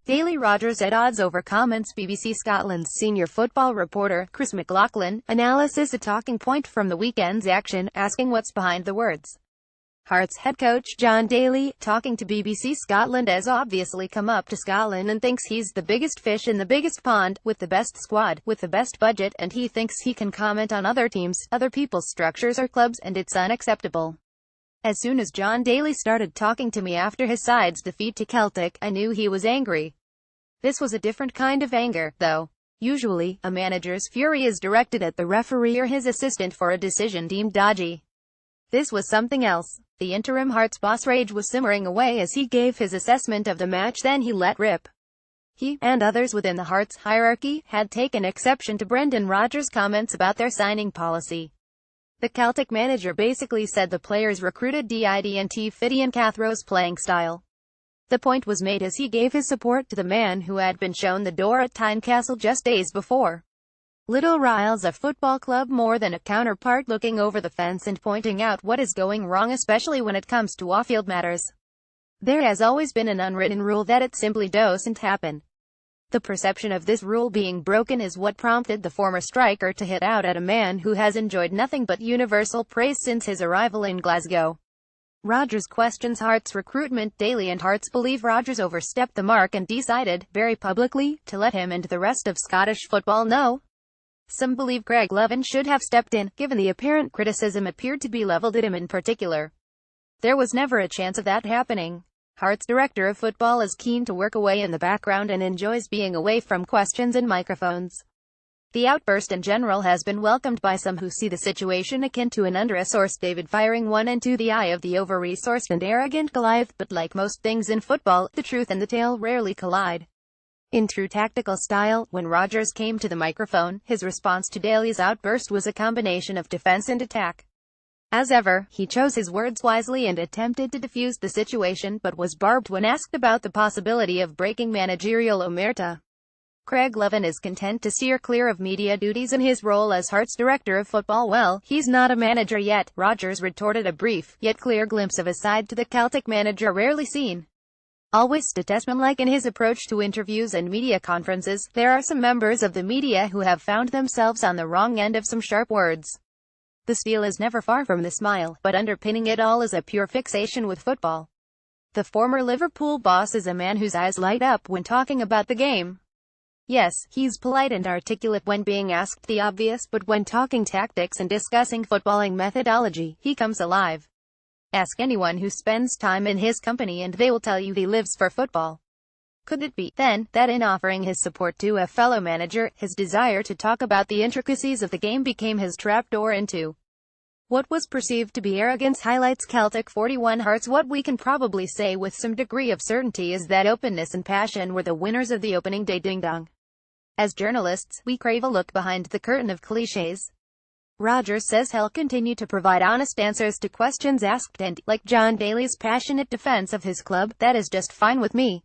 Daily Rodgers at odds over comments. BBC Scotland's senior football reporter, mclaughlin, analysis a talking point from the weekend's action, asking what's behind the words. Hearts head coach John Daly, talking to BBC Scotland, has obviously come up to Scotland and thinks he's the biggest fish in the biggest pond, with the best squad, with the best budget, and he thinks he can comment on other teams, other people's structures or clubs, and it's unacceptable. As soon as John Daly started talking to me after his side's defeat to Celtic, I knew he was angry. This was a different kind of anger, though. Usually, a manager's fury is directed at the referee or his assistant for a decision deemed dodgy. This was something else. The interim Hearts boss rage was simmering away as he gave his assessment of the match, then he let rip. He, and others within the Hearts hierarchy, had taken exception to Brendan Rodgers' comments about their signing policy. The Celtic manager basically said the players recruited didn't fit Ian Cathro's playing style. The point was made as he gave his support to the man who had been shown the door at Tynecastle just days before. Little Rile's a football club more than a counterpart, looking over the fence and pointing out what is going wrong, especially when it comes to off-field matters. There has always been an unwritten rule that it simply doesn't happen. The perception of this rule being broken is what prompted the former striker to hit out at a man who has enjoyed nothing but universal praise since his arrival in Glasgow. Rodgers questions Hearts recruitment. Daly and Hearts believe Rodgers overstepped the mark and decided, very publicly, to let him and the rest of Scottish football know. Some believe mclaughlin should have stepped in, given the apparent criticism appeared to be levelled at him in particular. There was never a chance of that happening. Hearts director of football is keen to work away in the background and enjoys being away from questions and microphones. The outburst in general has been welcomed by some who see the situation akin to an under-resourced David firing one into the eye of the over-resourced and arrogant Goliath, but like most things in football, the truth and the tale rarely collide. In true tactical style, when Rodgers came to the microphone, his response to Daly's outburst was a combination of defense and attack. As ever, he chose his words wisely and attempted to defuse the situation, but was barbed when asked about the possibility of breaking managerial omerta. mclaughlin is content to steer clear of media duties in his role as Hearts director of football. Well, he's not a manager yet, Rodgers retorted, a brief, yet clear glimpse of a side to the Celtic manager rarely seen. Always statesmanlike in his approach to interviews and media conferences, there are some members of the media who have found themselves on the wrong end of some sharp words. The steel is never far from the smile, but underpinning it all is a pure fixation with football. The former Liverpool boss is a man whose eyes light up when talking about the game. Yes, he's polite and articulate when being asked the obvious, but when talking tactics and discussing footballing methodology, he comes alive. Ask anyone who spends time in his company and they will tell you he lives for football. Could it be, then, that in offering his support to a fellow manager, his desire to talk about the intricacies of the game became his trapdoor into what was perceived to be arrogance? Highlights Celtic 41 Hearts. What we can probably say with some degree of certainty is that openness and passion were the winners of the opening day ding-dong. As journalists, we crave a look behind the curtain of clichés. Rodgers says he'll continue to provide honest answers to questions asked and, like John Daly's passionate defense of his club, that is just fine with me.